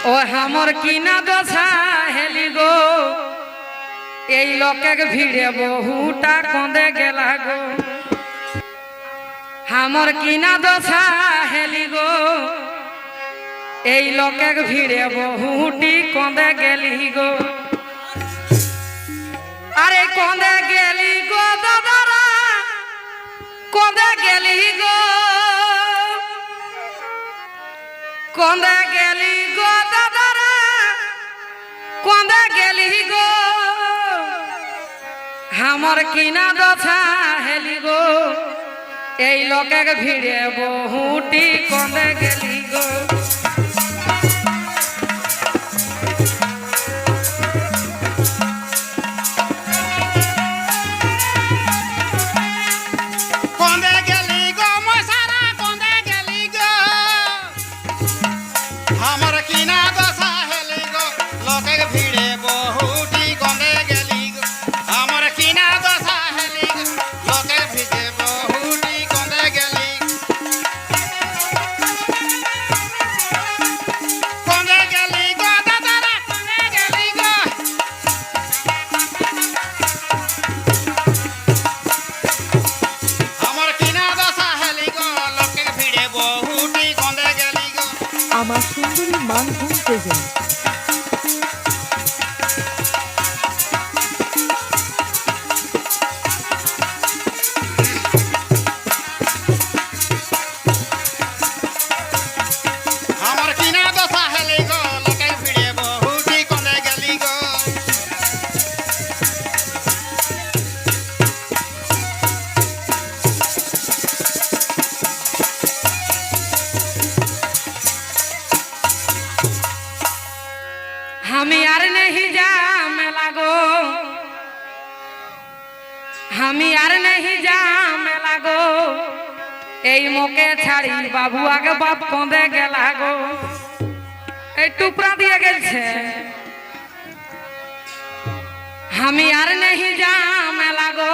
ও হামর কিনা দশা হেলি গো এই লোকের ভিড়ে বহুটা কঁদে গেলা গো হামর কিনা দশা হেলি গো এই লোকের ভিড়ে বহুটি কঁদে গেলি গো আরে কঁদে গেলি গো দাদারা কঁদে গেলি গো কঁদে গেলি গো দাদারা কঁদে গেলি গো হামর কিনা দশা হেলি গো এই লোকের ভিড়ে বহুটি কঁদে গেলি গো আমার সুন্দরী মানভূম প্রেজেন্ট हम यार नहीं जा मेला गो हम यार नहीं जा मेला गो এই মোকে ছাড়ি বাবু আগে বাপ কঁদে গেলা গো এই টুকরা দিয়ে গেছে আমি আর नहीं जा মেলা গো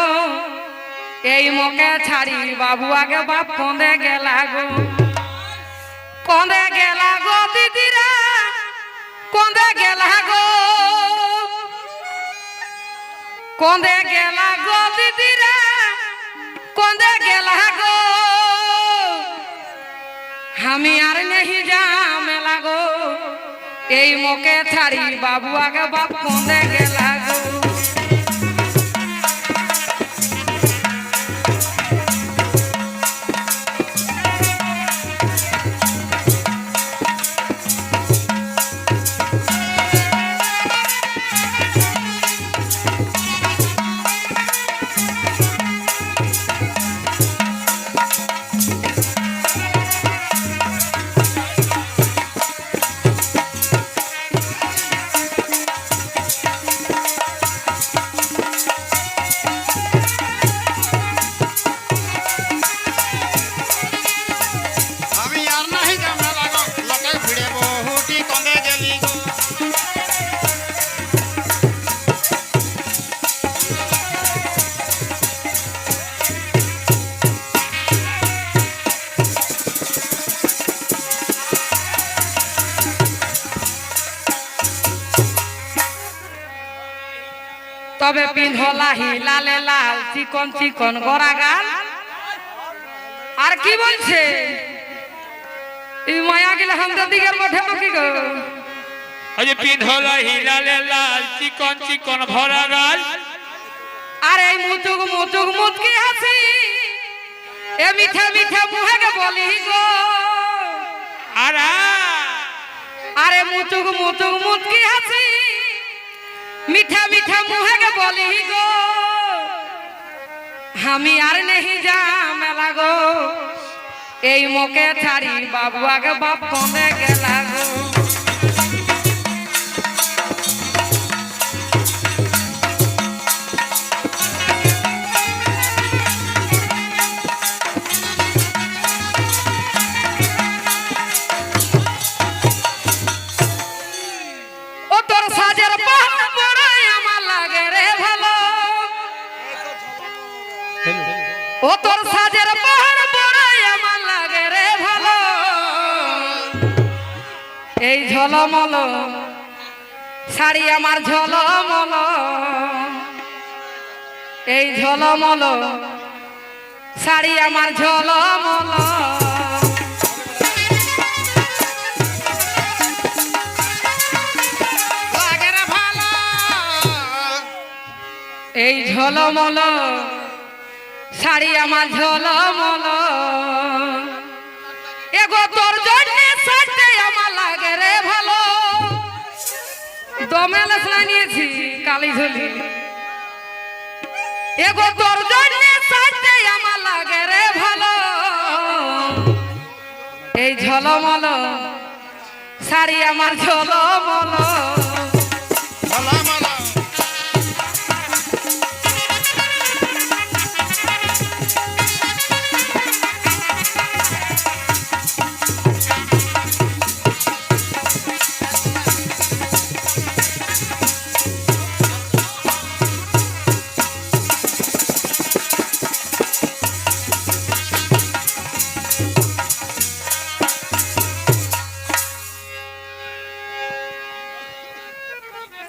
এই মোকে ছাড়ি বাবু আগে বাপ কঁদে গেলা গো কঁদে গেলা গো দিদিরা কঁদে গেলা গো কঁদে গেলা গো দিদিরা কঁদে গেলা গো আমি আর नहीं जा মেলা গো এই মোকে ছাড়ি বাবু আগে বাপ কঁদে গেলা গো তবে পিন্ধলা হিলালে লাল চিকন চিকন গড়া গাল আর কি বলছে এই মায়া গেলে হামদা দিগের বঠে কি গো আজ পিন্ধলা হিলালে লাল চিকন চিকন ভরা গাল আর এই মুতুক মুতুক মুতকি হাসি এ মিঠা মিঠা মুহে গে বলি গো আরে মুতুক মুতুক মুতকি হাসি মিঠা মিঠা মুহে গে বলি গো আমি আর नहीं जा মেলা গো এই মোকে ছাড়ি বাবু আগে বাপ কঁদে গেলা গো ও তোর সাজের পাহাড় বড়াই আমার লাগে রে ভালো ও তোর সাজের পাহাড় বড়াই আমার লাগে রে ভালো ঝলমল শাড়ি আমার ঝলমল এই ঝলমল শাড়ি আমার ঝলমল লাগে রে ভালো এই ঝলমল শাড়ি আমার ঝলমল এগো তোর জন্য সাজতে আমার লাগে রে ভালো দমেল নিয়েছি কালি ঝুলি এগো তোর জন্য সাজতে আমার লাগে রে ভালো এই ঝলমল শাড়ি আমার ঝলমল ভালো ভালো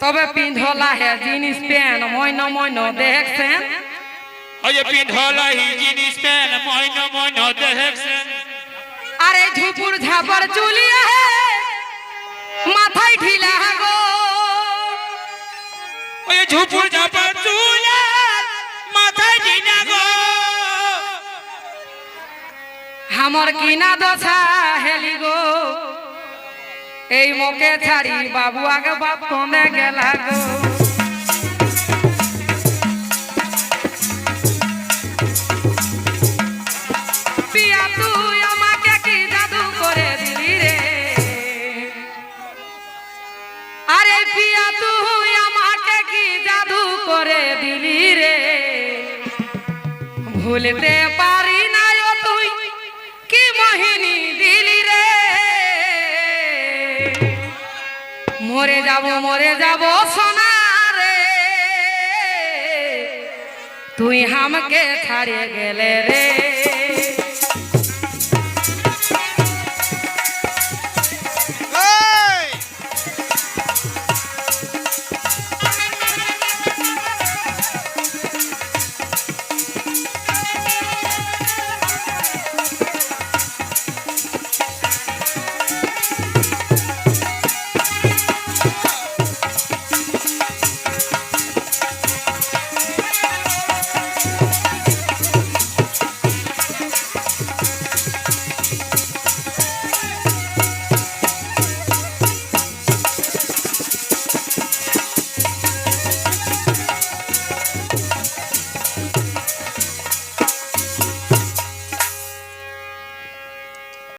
তবে পিন্ধলা হে জিনিস প্যান্ট মইন মইন দেখছেন ওই যে পিন্ধলা হি জিনিস প্যান্ট মইন মইন দেখছেন আরে ঝুপুর ঝাপর চুলিয়া হে মাথায় ঢিলা গো ওই ঝুপুর ঝাপর চুলে মাথায় দিনা গো আমার কিনা দশা হেলি গো এই মোকে ছাড়ি বাবু আগে বাপ কমে গেলা গো পিয়া তুই আমাকে কি জাদু করে দিলি রে আরে পিয়া তুই আমাকে কি জাদু করে দিলি রে ভুলতে পারি না ও তুই কি মোহিনী দিলি রে মরে যাব সোনা রে তুই আমাকে ছাড়িয়ে গেলে রে